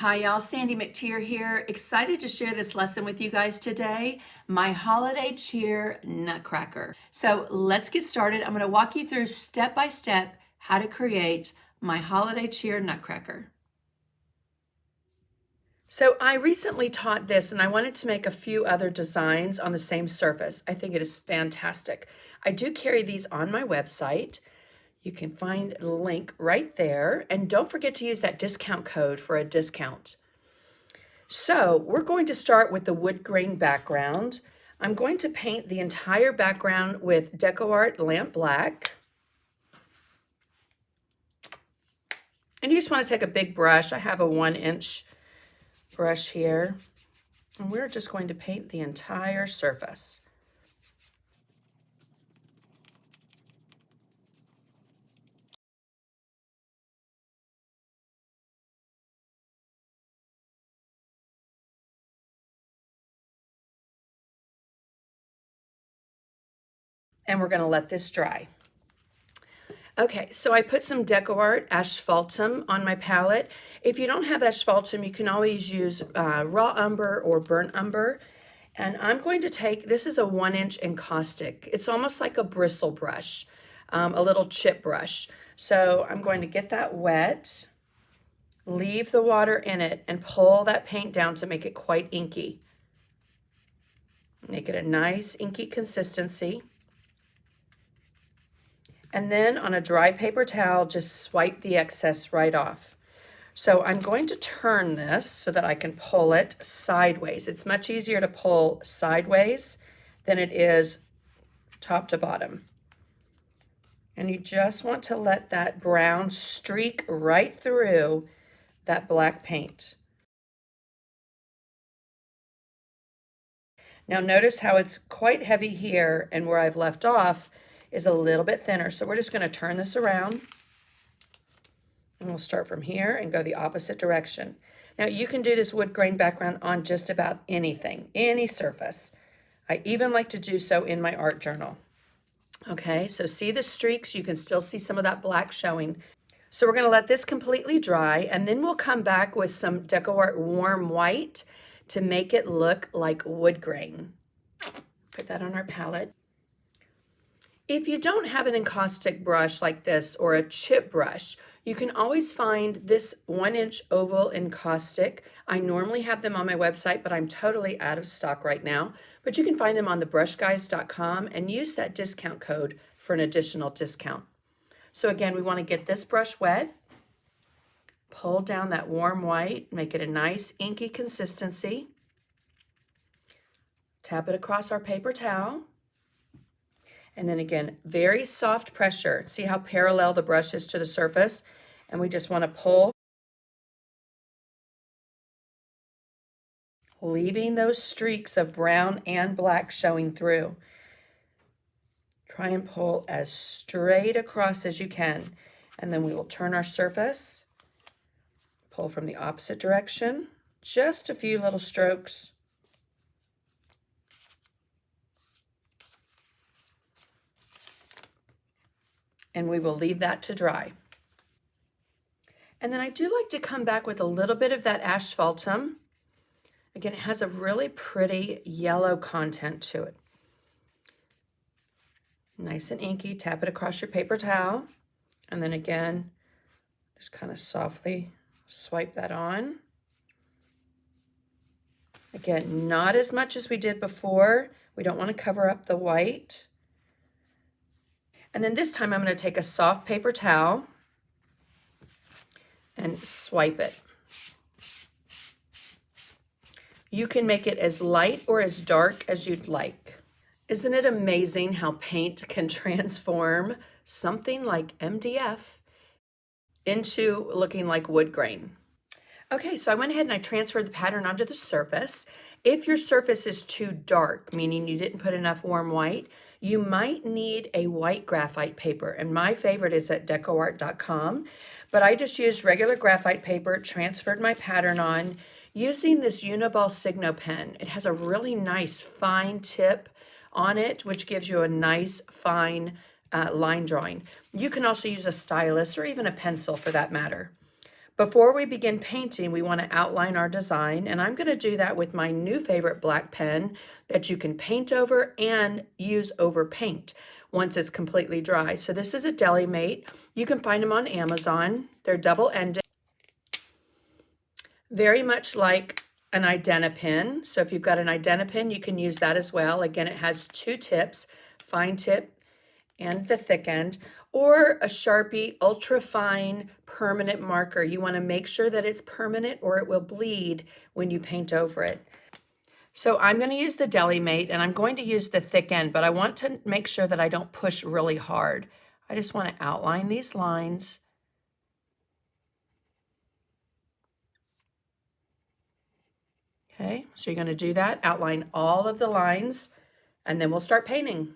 Hi y'all, Sandy McTeer here. Excited to share this lesson with you guys today, my holiday cheer Nutcracker. So let's get started. I'm going to walk you through step by step how to create my holiday cheer Nutcracker. So I recently taught this and I wanted to make a few other designs on the same surface. I think it is fantastic. I do carry these on my website. You can find the link right there. And don't forget to use that discount code for a discount. So we're going to start with the wood grain background. I'm going to paint the entire background with DecoArt Lamp Black. And you just want to take a big brush. I have a 1-inch brush here. And we're just going to paint the entire surface. And we're going to let this dry. Okay, so I put some DecoArt Asphaltum on my palette. If you don't have Asphaltum, you can always use raw umber or burnt umber. And I'm going to take, this is a 1-inch encaustic. It's almost like a bristle brush, a little chip brush. So I'm going to get that wet, leave the water in it, and pull that paint down to make it quite inky. Make it a nice inky consistency. And then on a dry paper towel, just swipe the excess right off. So I'm going to turn this so that I can pull it sideways. It's much easier to pull sideways than it is top to bottom. And you just want to let that brown streak right through that black paint. Now notice how it's quite heavy here, and where I've left off is a little bit thinner. So we're just going to turn this around. And we'll start from here and go the opposite direction. Now you can do this wood grain background on just about anything, any surface. I even like to do so in my art journal. Okay, so see the streaks? You can still see some of that black showing. So we're going to let this completely dry, and then we'll come back with some DecoArt Warm White to make it look like wood grain. Put that on our palette. If you don't have an encaustic brush like this or a chip brush, you can always find this 1-inch oval encaustic. I normally have them on my website, but I'm totally out of stock right now. But you can find them on thebrushguys.com and use that discount code for an additional discount. So again, we want to get this brush wet, pull down that warm white, make it a nice inky consistency. Tap it across our paper towel. And then again, very soft pressure. See how parallel the brush is to the surface? And we just want to pull, leaving those streaks of brown and black showing through. Try and pull as straight across as you can. And then we will turn our surface, pull from the opposite direction, just a few little strokes. And we will leave that to dry. And then I do like to come back with a little bit of that asphaltum. Again, it has a really pretty yellow content to it. Nice and inky, tap it across your paper towel. And then again, just kind of softly swipe that on. Again, not as much as we did before. We don't want to cover up the white. And then this time I'm going to take a soft paper towel and swipe it. You can make it as light or as dark as you'd like. Isn't it amazing how paint can transform something like MDF into looking like wood grain? Okay, so I went ahead and I transferred the pattern onto the surface. If your surface is too dark, meaning you didn't put enough warm white, you might need a white graphite paper, and my favorite is at decoart.com, but I just used regular graphite paper, transferred my pattern on using this Uniball Signo pen. It has a really nice fine tip on it, which gives you a nice fine line drawing. You can also use a stylus or even a pencil for that matter. Before we begin painting, we want to outline our design, and I'm going to do that with my new favorite black pen that you can paint over and use over paint once it's completely dry. So this is a Deli Mate. You can find them on Amazon. They're double-ended, very much like an Identipen. So if you've got an Identipen, you can use that as well. Again, it has two tips, fine tip and the thick end, or a Sharpie ultra fine permanent marker. You want to make sure that it's permanent or it will bleed when you paint over it. So I'm going to use the Deli Mate and I'm going to use the thick end, but I want to make sure that I don't push really hard. I just want to outline these lines. Okay, so you're going to do that, outline all of the lines, and then we'll start painting.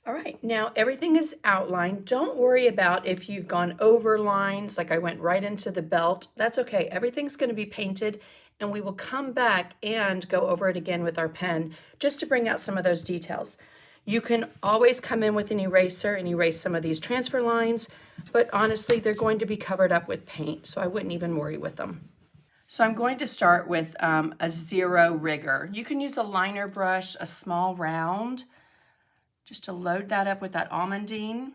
All right, now everything is outlined. Don't worry about if you've gone over lines, like I went right into the belt. That's okay. Everything's going to be painted, and we will come back and go over it again with our pen just to bring out some of those details. You can always come in with an eraser and erase some of these transfer lines, but honestly, they're going to be covered up with paint, so I wouldn't even worry with them. So I'm going to start with a 0 rigger. You can use a liner brush, a small round, just to load that up with that almondine.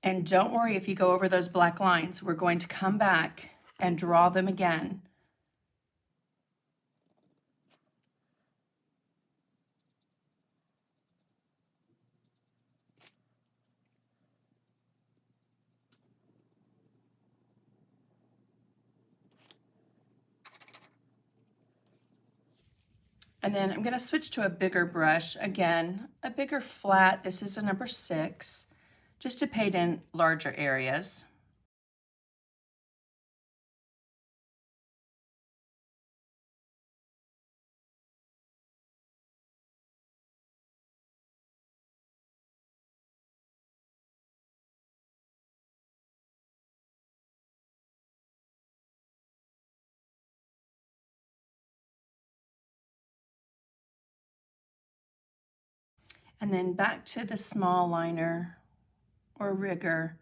And don't worry if you go over those black lines. We're going to come back and draw them again. And then I'm going to switch to a bigger brush. Again, a bigger flat. This is a number 6, just to paint in larger areas. And then back to the small liner or rigger.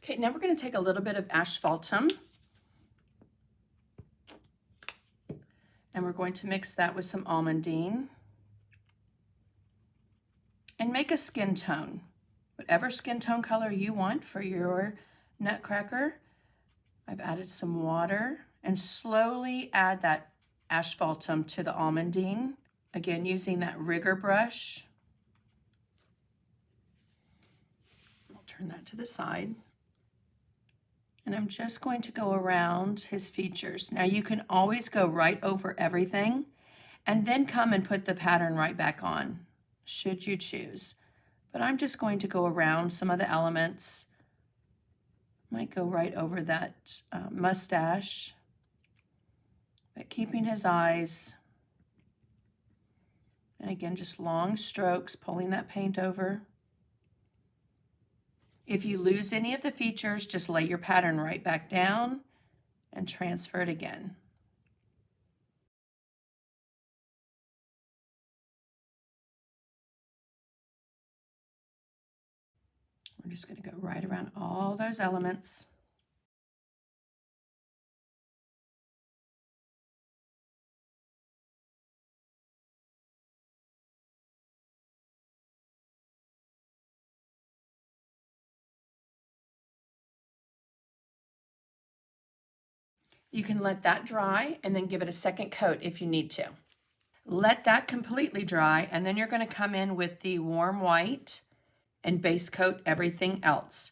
Okay, now we're going to take a little bit of asphaltum and we're going to mix that with some almondine and make a skin tone. Whatever skin tone color you want for your Nutcracker. I've added some water and slowly add that asphaltum to the almondine. Again, using that rigger brush. I'll turn that to the side. And I'm just going to go around his features. Now you can always go right over everything and then come and put the pattern right back on. should you choose. But I'm just going to go around some of the elements. Might go right over that mustache, but keeping his eyes. And again, just long strokes, pulling that paint over. If you lose any of the features, just lay your pattern right back down and transfer it again. We're just going to go right around all those elements. You can let that dry and then give it a second coat if you need to. Let that completely dry, and then you're going to come in with the warm white and base coat everything else.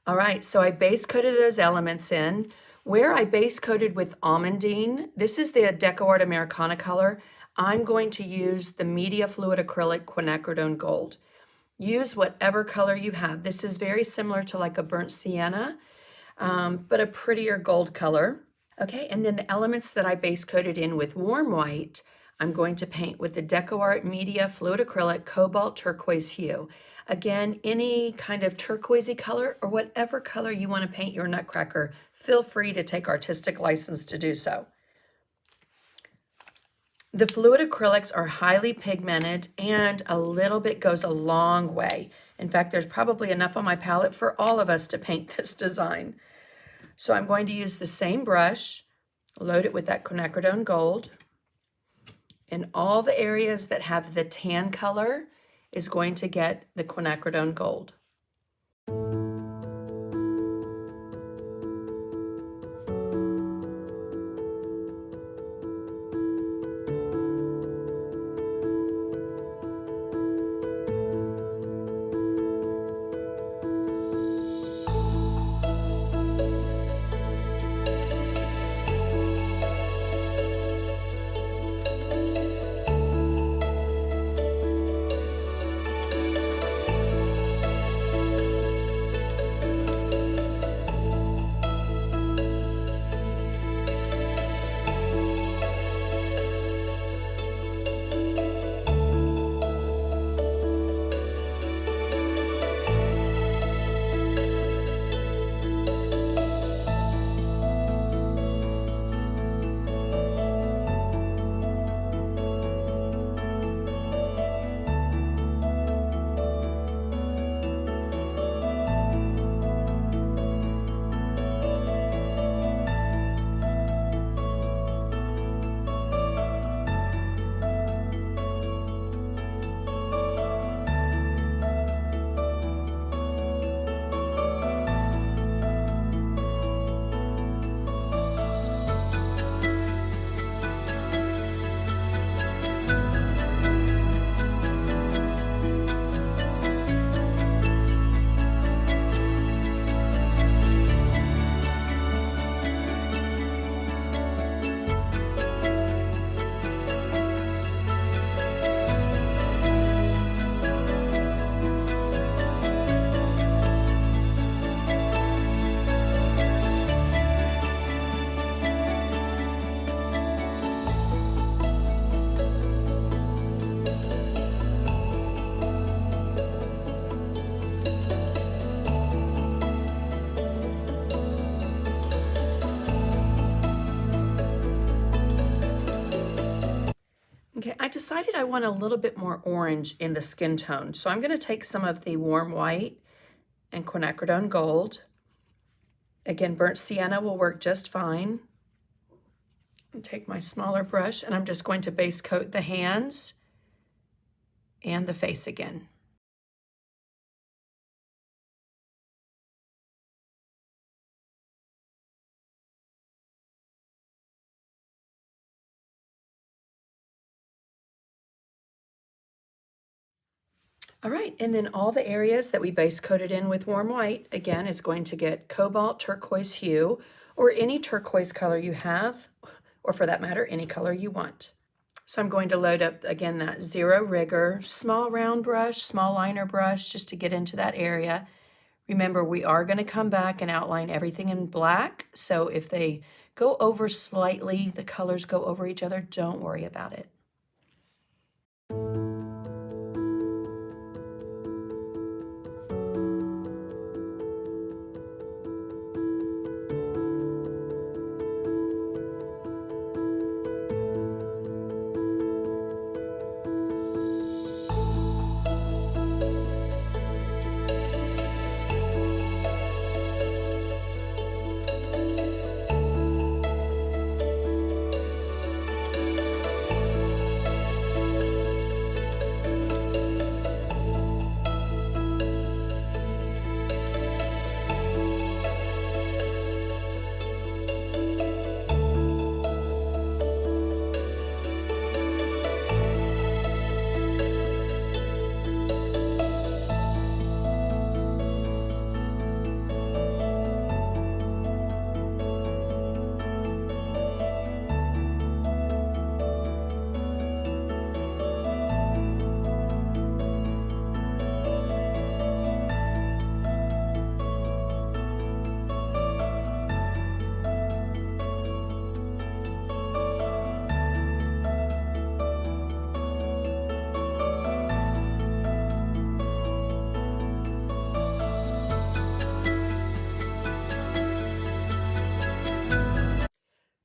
All right, so I base coated those elements in. Where I base coated with almandine, this is the Deco Art Americana color. I'm going to use the Media Fluid Acrylic Quinacridone Gold. Use whatever color you have. This is very similar to like a burnt sienna, but a prettier gold color. Okay, and then the elements that I base coated in with warm white, I'm going to paint with the Deco Art Media Fluid Acrylic Cobalt Turquoise Hue. Again, any kind of turquoisey color or whatever color you want to paint your Nutcracker, feel free to take artistic license to do so. The fluid acrylics are highly pigmented, and a little bit goes a long way. In fact, there's probably enough on my palette for all of us to paint this design. So I'm going to use the same brush, load it with that quinacridone gold. In all the areas that have the tan color is going to get the quinacridone gold. decided I want a little bit more orange in the skin tone. So I'm going to take some of the warm white and quinacridone gold. Again, burnt sienna will work just fine. And take my smaller brush and I'm just going to base coat the hands and the face again. All right, and then all the areas that we base coated in with warm white, again, is going to get cobalt turquoise hue, or any turquoise color you have, or for that matter, any color you want. So I'm going to load up, again, that Zero Rigger, small round brush, small liner brush, just to get into that area. Remember, we are going to come back and outline everything in black, so if they go over slightly, the colors go over each other, don't worry about it.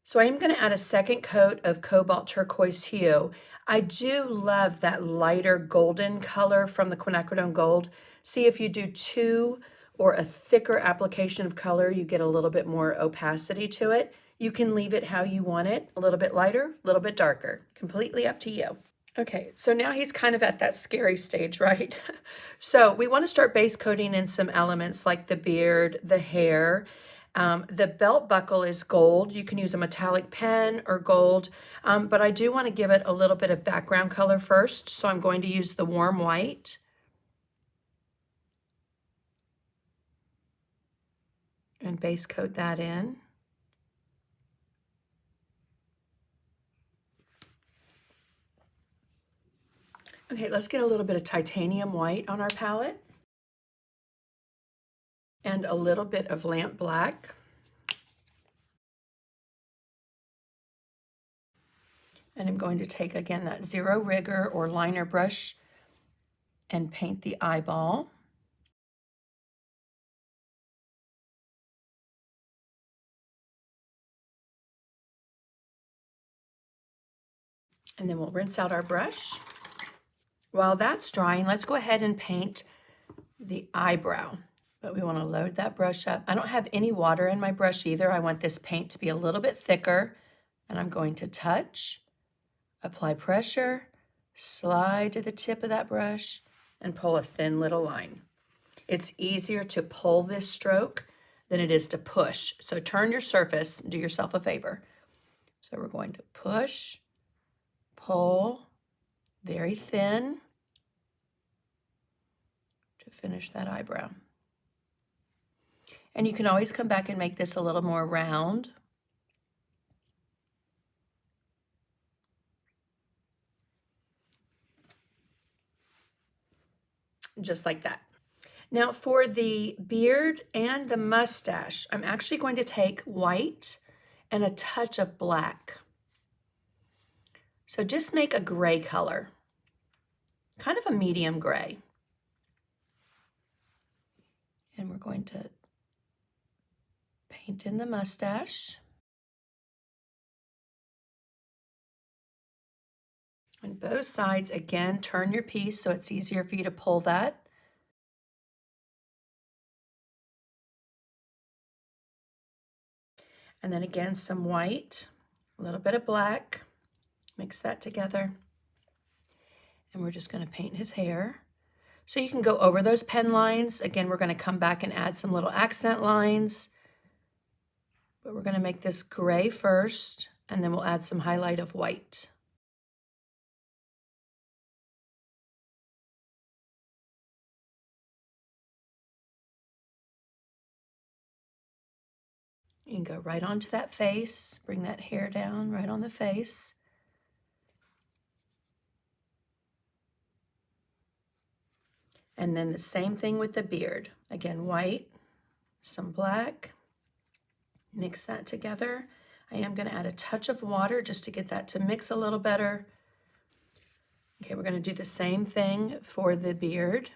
So I'm going to add a second coat of cobalt turquoise hue. I do love that lighter golden color from the quinacridone gold. See, if you do two or a thicker application of color, you get a little bit more opacity to it. You can leave it how you want it, a little bit lighter, a little bit darker, completely up to you. Okay, so now he's kind of at that scary stage, right? So we want to start base coating in some elements like the beard, the hair. The belt buckle is gold. You can use a metallic pen or gold, but I do want to give it a little bit of background color first, so I'm going to use the warm white. And base coat that in. Okay, let's get a little bit of titanium white on our palette. And a little bit of lamp black. And I'm going to take, again, that Zero Rigger or liner brush and paint the eyeball. And then we'll rinse out our brush. While that's drying, let's go ahead and paint the eyebrow. But we want to load that brush up. I don't have any water in my brush either. I want this paint to be a little bit thicker. And I'm going to touch, apply pressure, slide to the tip of that brush, and pull a thin little line. It's easier to pull this stroke than it is to push. So turn your surface, do yourself a favor. So we're going to push, pull, very thin to finish that eyebrow. And you can always come back and make this a little more round. Just like that. Now for the beard and the mustache, I'm actually going to take white and a touch of black. So just make a gray color, kind of a medium gray. And we're going to paint in the mustache. On both sides, again, turn your piece so it's easier for you to pull that. And then again, some white, a little bit of black, mix that together. And we're just gonna paint his hair. So you can go over those pen lines. Again, we're gonna come back and add some little accent lines, but we're gonna make this gray first, and then we'll add some highlight of white. You can go right onto that face, bring that hair down right on the face. And then the same thing with the beard. Again, white, some black, mix that together. I am going to add a touch of water just to get that to mix a little better. Okay, we're going to do the same thing for the beard.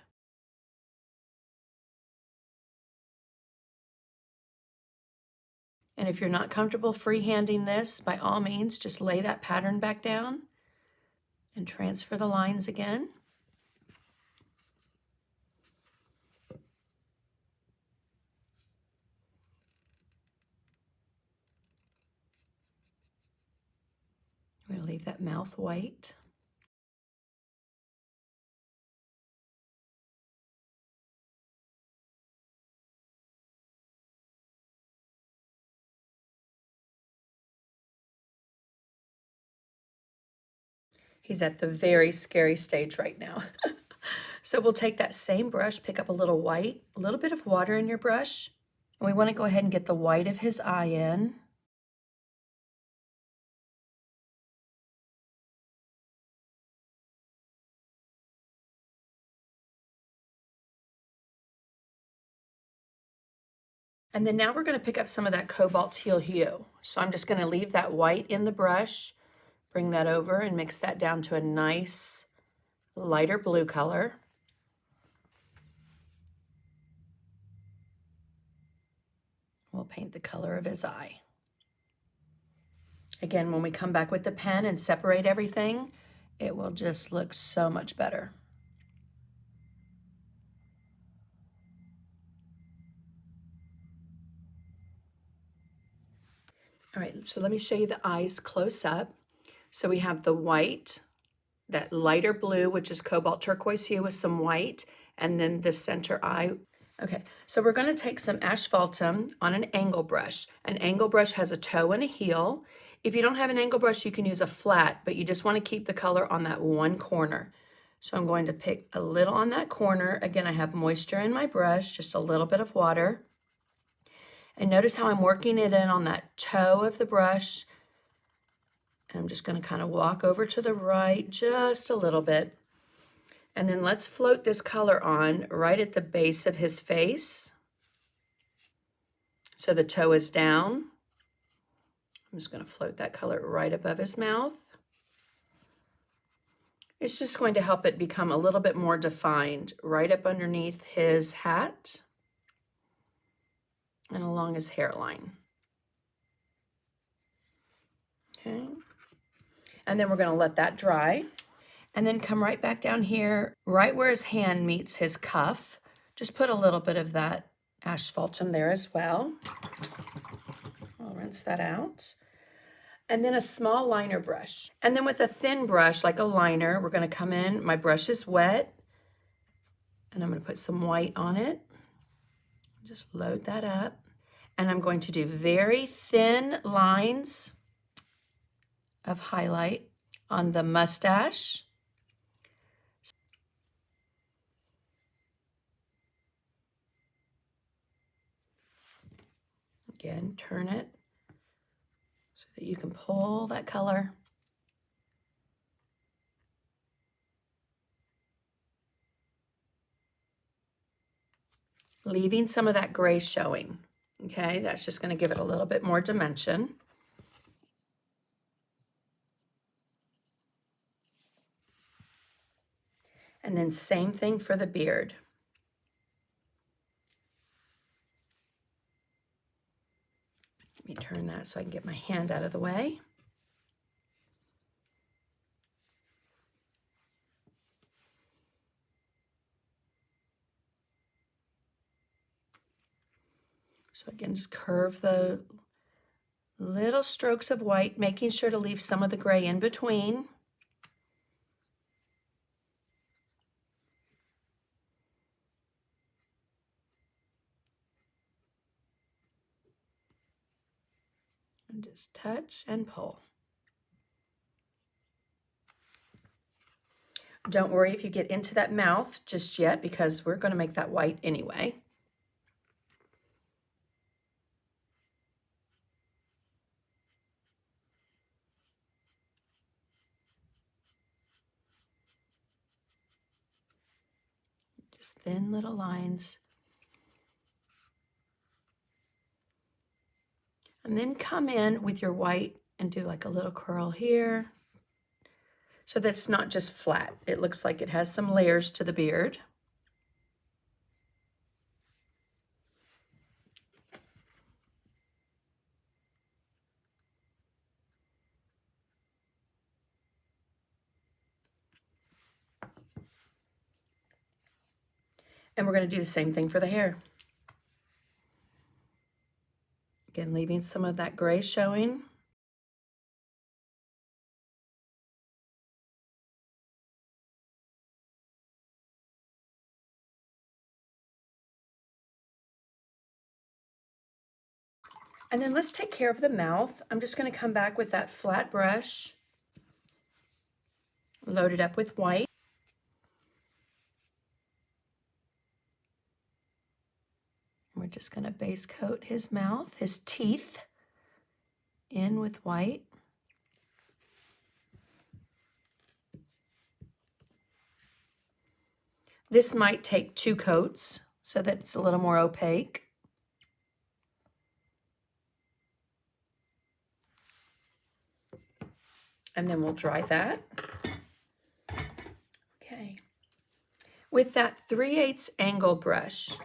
And if you're not comfortable freehanding this, by all means, just lay that pattern back down and transfer the lines again. We're going to leave that mouth white. He's at the very scary stage right now. So we'll take that same brush, pick up a little white, a little bit of water in your brush, and we want to go ahead and get the white of his eye in. And then now we're going to pick up some of that cobalt teal hue. So I'm just going to leave that white in the brush, bring that over and mix that down to a nice lighter blue color. We'll paint the color of his eye. Again, when we come back with the pen and separate everything, it will just look so much better. All right, so let me show you the eyes close up. So we have the white, that lighter blue, which is cobalt turquoise hue with some white, and then the center eye. Okay, so we're gonna take some asphaltum on an angle brush. An angle brush has a toe and a heel. If you don't have an angle brush, you can use a flat, but you just wanna keep the color on that one corner. So I'm going to pick a little on that corner. Again, I have moisture in my brush, just a little bit of water. And notice how I'm working it in on that toe of the brush. And I'm just going to kind of walk over to the right just a little bit. And then let's float this color on right at the base of his face. So the toe is down. I'm just going to float that color right above his mouth. It's just going to help it become a little bit more defined right up underneath his hat and along his hairline. Okay. And then we're going to let that dry. And then come right back down here, right where his hand meets his cuff. Just put a little bit of that asphaltum there as well. I'll rinse that out. And then a small liner brush. And then with a thin brush, like a liner, we're going to come in. My brush is wet. And I'm going to put some white on it. Just load that up. And I'm going to do very thin lines of highlight on the mustache. Again, turn it so that you can pull that color. Leaving some of that gray showing. Okay, that's just going to give it a little bit more dimension. And then same thing for the beard. Let me turn that so I can get my hand out of the way. So again, just curve the little strokes of white, making sure to leave some of the gray in between. And just touch and pull. Don't worry if you get into that mouth just yet, because we're going to make that white anyway. Just thin little lines. And then come in with your white and do like a little curl here, so that it's not just flat. It looks like it has some layers to the beard. And we're going to do the same thing for the hair. Again, leaving some of that gray showing. And then let's take care of the mouth. I'm just going to come back with that flat brush, load it up with white. We're just going to base coat his mouth, his teeth, in with white. This might take 2 coats so that it's a little more opaque. And then we'll dry that. Okay. With that 3/8 angle brush,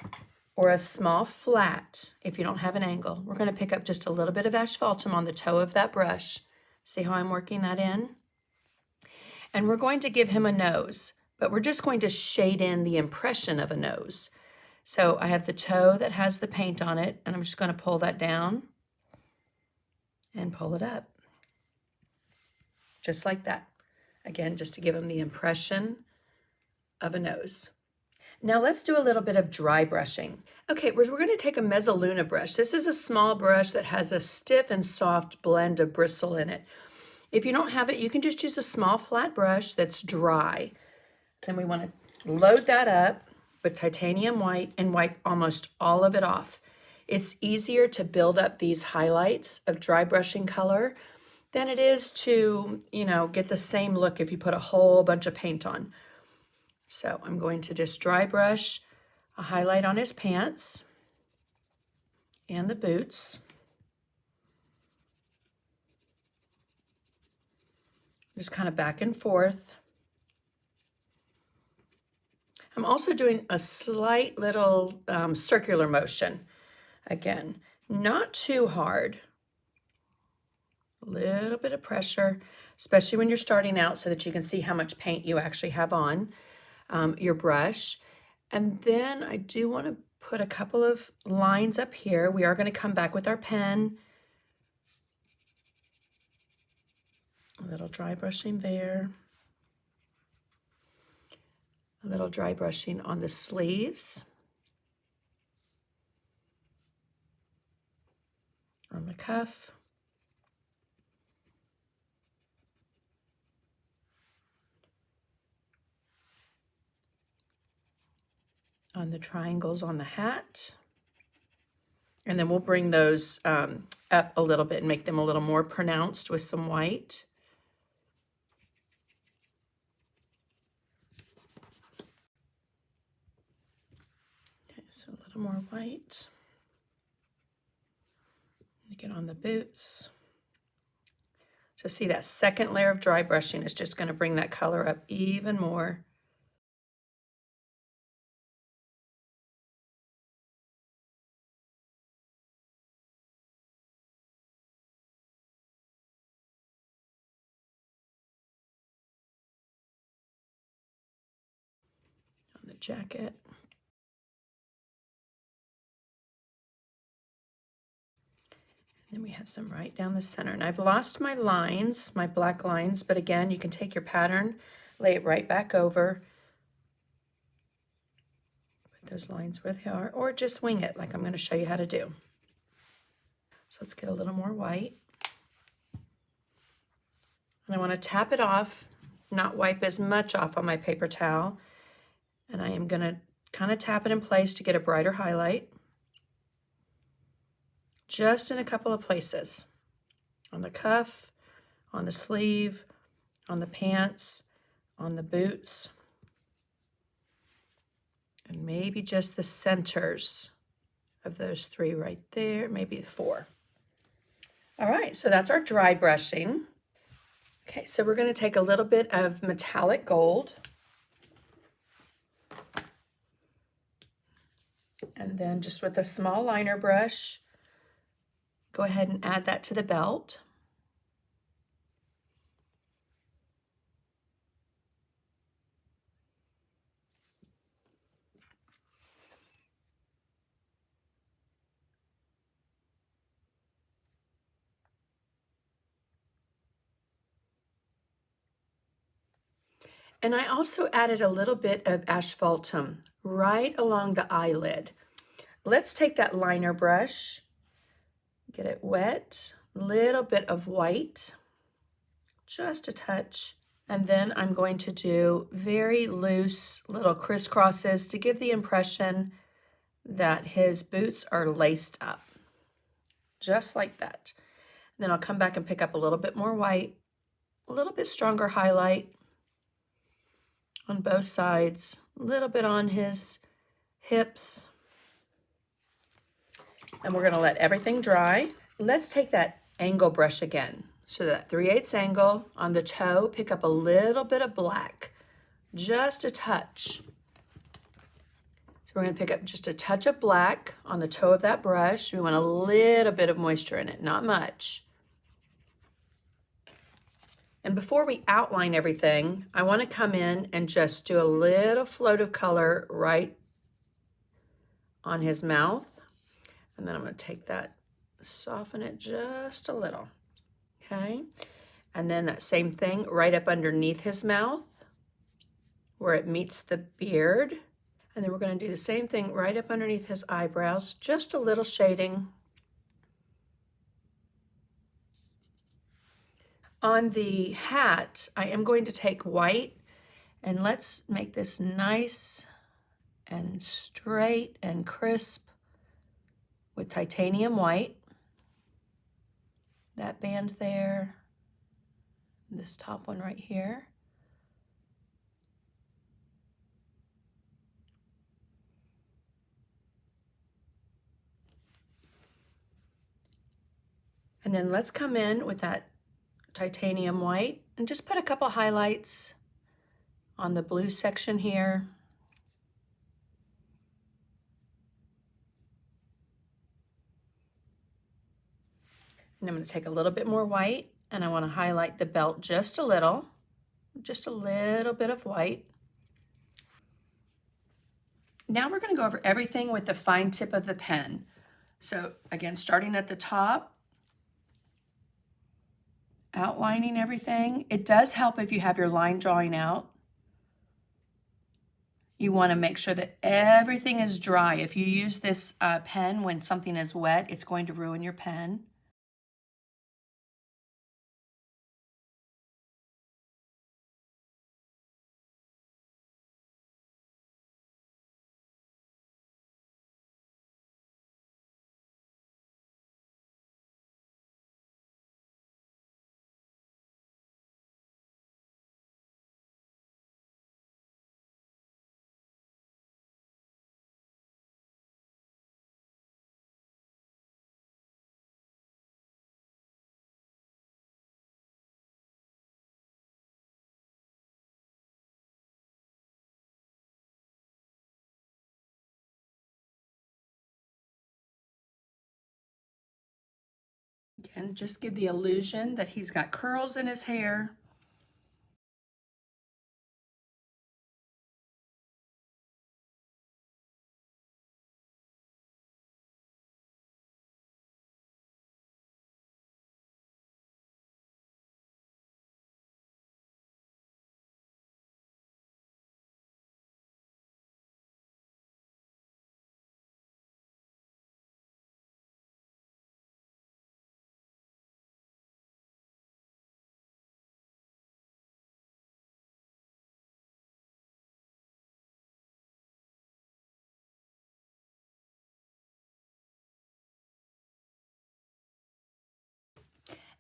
or a small flat, if you don't have an angle, we're going to pick up just a little bit of asphaltum on the toe of that brush. See how I'm working that in? And we're going to give him a nose, but we're just going to shade in the impression of a nose. So I have the toe that has the paint on it, and I'm just going to pull that down and pull it up. Just like that. Again, just to give him the impression of a nose. Now let's do a little bit of dry brushing. Okay, we're going to take a mezzaluna brush. This is a small brush that has a stiff and soft blend of bristle in it. If you don't have it, you can just use a small flat brush that's dry. Then we want to load that up with titanium white and wipe almost all of it off. It's easier to build up these highlights of dry brushing color than it is to, get the same look if you put a whole bunch of paint on. So I'm going to just dry brush a highlight on his pants and the boots. Just kind of back and forth. I'm also doing a slight little circular motion. Again, not too hard. A little bit of pressure, especially when you're starting out, so that you can see how much paint you actually have on your brush. And then I do want to put a couple of lines up here. We are going to come back with our pen. A little dry brushing there. A little dry brushing on the sleeves. On the cuff. On the triangles on the hat. And then we'll bring those up a little bit and make them a little more pronounced with some white. Okay, so a little more white. Get on the boots. So see, that second layer of dry brushing is just going to bring that color up even more. On the jacket. And we have some right down the center. And I've lost my lines, my black lines, but again, you can take your pattern, lay it right back over, put those lines where they are, or just wing it like I'm going to show you how to do. So let's get a little more white. And I want to tap it off, not wipe as much off on my paper towel. And I am going to kind of tap it in place to get a brighter highlight. Just in a couple of places. On the cuff, on the sleeve, on the pants, on the boots, and maybe just the centers of those three right there, maybe 4. All right, so that's our dry brushing. Okay, so we're going to take a little bit of metallic gold, and then just with a small liner brush, go ahead and add that to the belt. And I also added a little bit of asphaltum right along the eyelid. Let's take that liner brush, get it wet, a little bit of white, just a touch. And then I'm going to do very loose little crisscrosses to give the impression that his boots are laced up, just like that. Then I'll come back and pick up a little bit more white, a little bit stronger highlight on both sides, a little bit on his hips. And we're gonna let everything dry. Let's take that angle brush again. So that 3/8 angle on the toe, pick up a little bit of black, just a touch. So we're gonna pick up just a touch of black on the toe of that brush. We want a little bit of moisture in it, not much. And before we outline everything, I want to come in and just do a little float of color right on his mouth. And then I'm going to take that, soften it just a little. Okay. And then that same thing right up underneath his mouth where it meets the beard. And then we're going to do the same thing right up underneath his eyebrows, just a little shading. On the hat, I am going to take white and let's make this nice and straight and crisp with titanium white. That band there, this top one right here. And then let's come in with that titanium white and just put a couple highlights on the blue section here. And I'm going to take a little bit more white and I want to highlight the belt just a little bit of white. Now we're going to go over everything with the fine tip of the pen. So again, starting at the top, outlining everything. It does help if you have your line drawing out. You want to make sure that everything is dry. If you use this pen when something is wet, it's going to ruin your pen. Again, just give the illusion that he's got curls in his hair.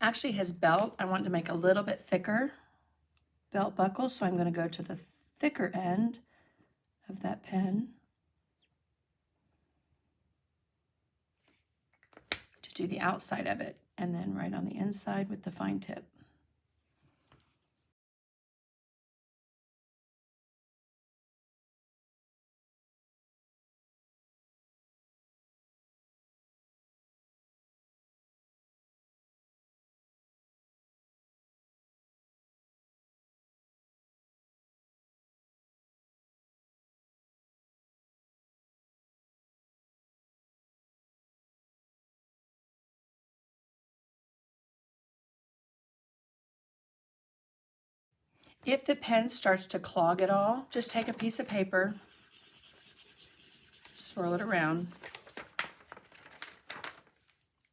Actually, his belt, I want to make a little bit thicker belt buckle, so I'm going to go to the thicker end of that pen to do the outside of it, and then right on the inside with the fine tip. If the pen starts to clog at all, just take a piece of paper, swirl it around,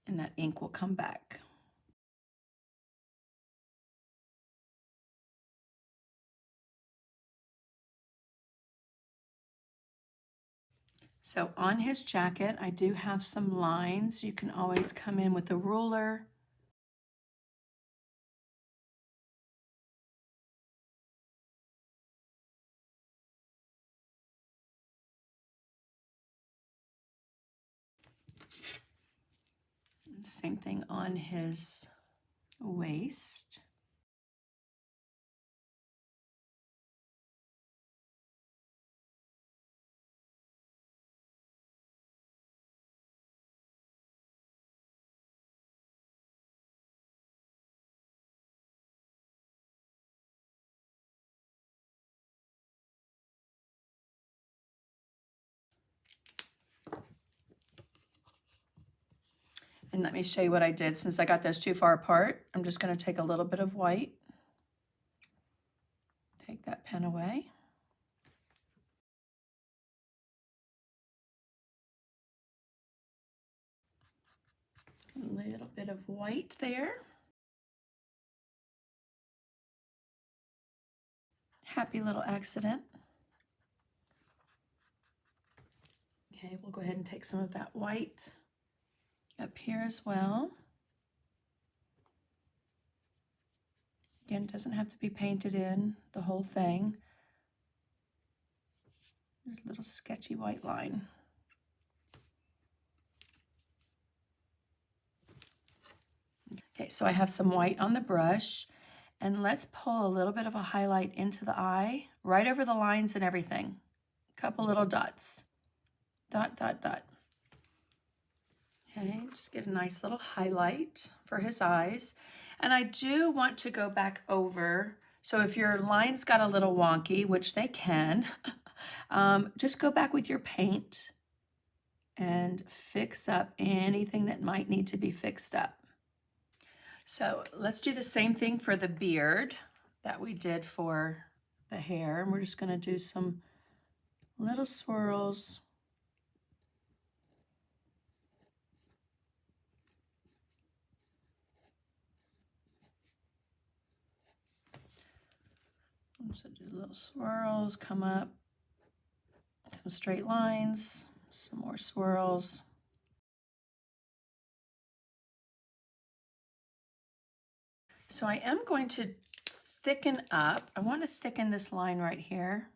and that ink will come back. So on his jacket, I do have some lines. You can always come in with a ruler. Same thing on his waist. And let me show you what I did. Since I got those too far apart, I'm just going to take a little bit of white, take that pen away. A little bit of white there. Happy little accident. Okay, we'll go ahead and take some of that white up here as well. Again, it doesn't have to be painted in the whole thing. There's a little sketchy white line. Okay, so I have some white on the brush, and let's pull a little bit of a highlight into the eye, right over the lines and everything. A couple little dots. Dot, dot, dot. Okay, just get a nice little highlight for his eyes. And I do want to go back over. So if your lines got a little wonky, which they can, just go back with your paint and fix up anything that might need to be fixed up. So let's do the same thing for the beard that we did for the hair. And we're just going to do some little swirls. So do little swirls, come up, some straight lines, some more swirls. So I am going to thicken up. I want to thicken this line right here.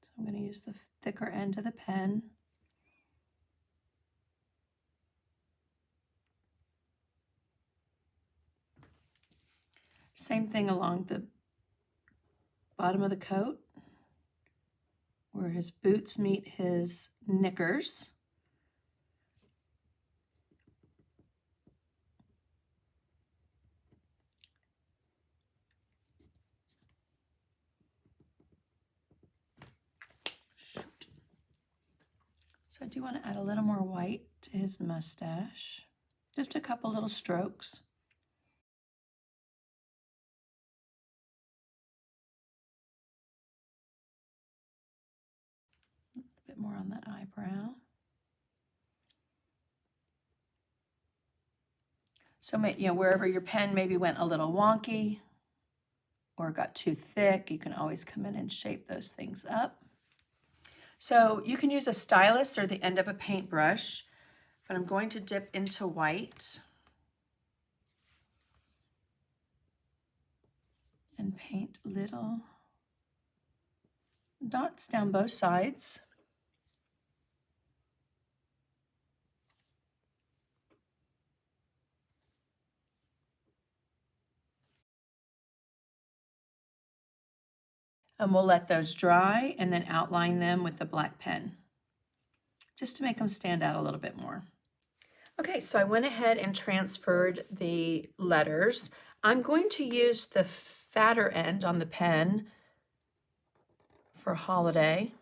So I'm going to use the thicker end of the pen. Same thing along the bottom of the coat, where his boots meet his knickers. So I do want to add a little more white to his mustache. Just a couple little strokes. A bit more on that eyebrow. So, wherever your pen maybe went a little wonky or got too thick, you can always come in and shape those things up. So you can use a stylus or the end of a paintbrush, but I'm going to dip into white. paint little dots down both sides. And we'll let those dry and then outline them with the black pen, just to make them stand out a little bit more. Okay, so I went ahead and transferred the letters. I'm going to use the fatter end on the pen for holiday.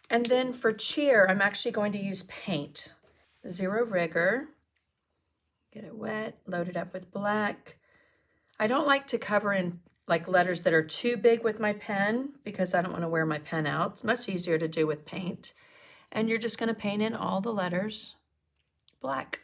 And then for cheer, I'm actually going to use paint. Zero rigor. Get it wet, load it up with black. I don't like to cover in like letters that are too big with my pen because I don't want to wear my pen out. It's much easier to do with paint. And you're just going to paint in all the letters black.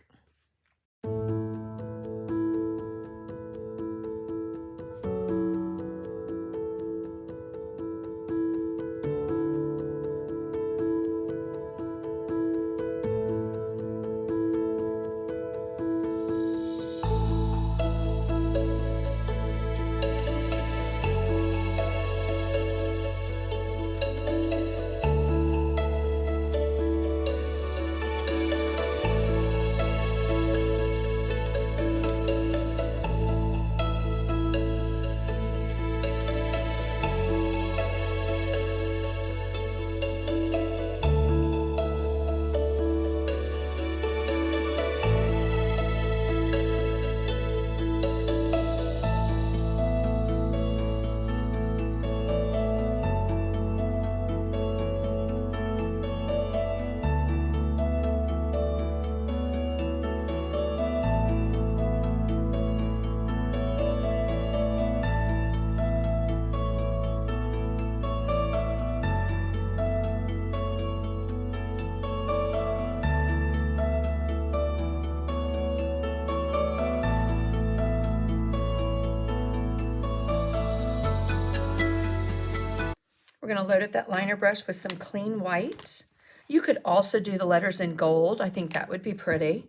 We're going to load up that liner brush with some clean white. You could also do the letters in gold. I think that would be pretty.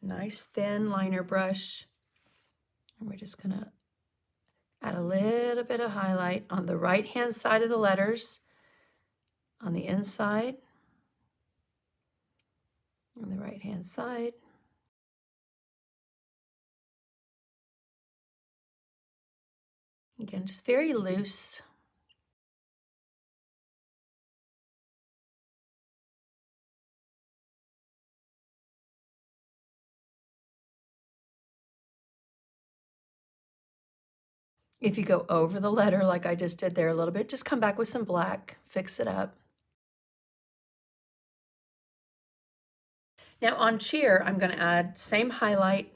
Nice thin liner brush. And we're just going to add a little bit of highlight on the right-hand side of the letters, on the inside, on the right-hand side. Again, just very loose. If you go over the letter like I just did there a little bit, just come back with some black, fix it up. Now on cheer, I'm going to add same highlight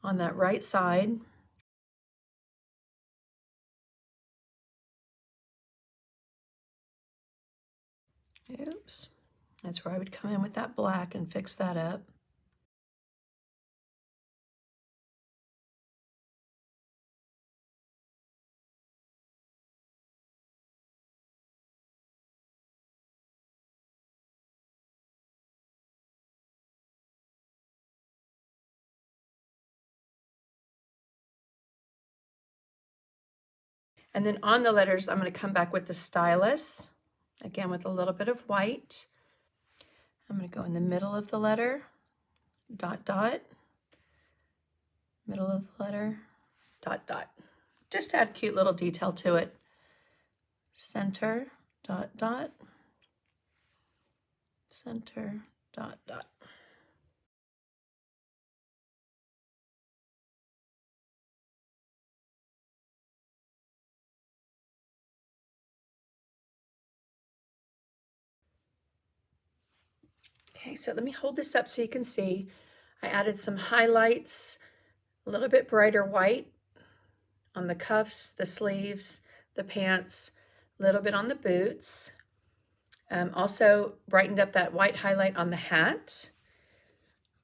on that right side. Oops. That's where I would come in with that black and fix that up. And then on the letters, I'm going to come back with the stylus, again with a little bit of white. I'm going to go in the middle of the letter, dot, dot, middle of the letter, dot, dot. Just add cute little detail to it. Center, dot, dot, center, dot, dot. Okay, so let me hold this up so you can see. I added some highlights, a little bit brighter white on the cuffs, the sleeves, the pants, a little bit on the boots. Also brightened up that white highlight on the hat.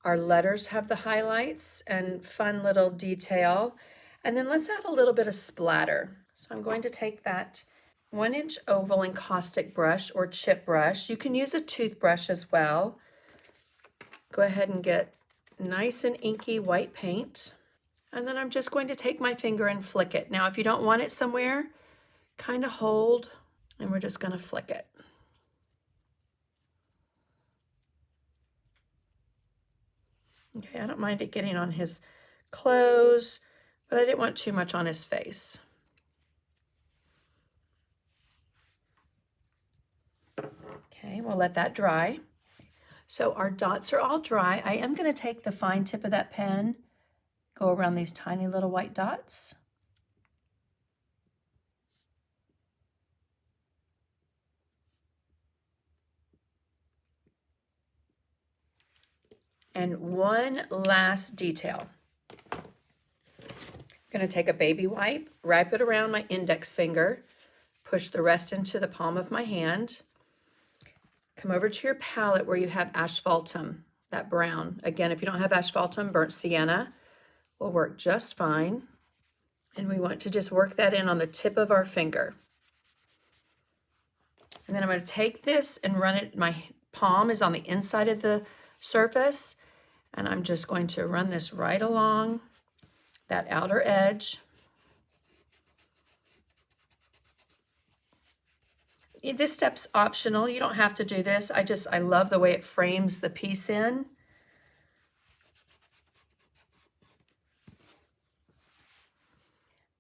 Our letters have the highlights and fun little detail. And then let's add a little bit of splatter. So I'm going to take that 1-inch oval encaustic brush or chip brush. You can use a toothbrush as well. Go ahead and get nice and inky white paint. And then I'm just going to take my finger and flick it. Now, if you don't want it somewhere, kind of hold, and we're just going to flick it. Okay, I don't mind it getting on his clothes, but I didn't want too much on his face. Okay, we'll let that dry. So our dots are all dry. I am going to take the fine tip of that pen, go around these tiny little white dots. And one last detail. I'm going to take a baby wipe, wrap it around my index finger, push the rest into the palm of my hand. Come over to your palette where you have asphaltum, that brown. Again, if you don't have asphaltum, burnt sienna will work just fine. And we want to just work that in on the tip of our finger. And then I'm going to take this and run it, my palm is on the inside of the surface, and I'm just going to run this right along that outer edge. This step's optional. You don't have to do this. I love the way it frames the piece in.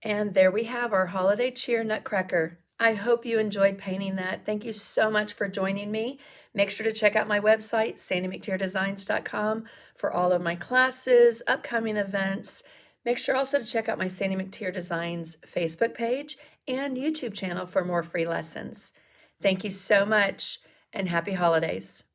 And there we have our holiday cheer nutcracker. I hope you enjoyed painting that. Thank you so much for joining me. Make sure to check out my website, sandymcteerdesigns.com, for all of my classes, upcoming events. Make sure also to check out my Sandy McTeer Designs Facebook page and YouTube channel for more free lessons. Thank you so much, and happy holidays.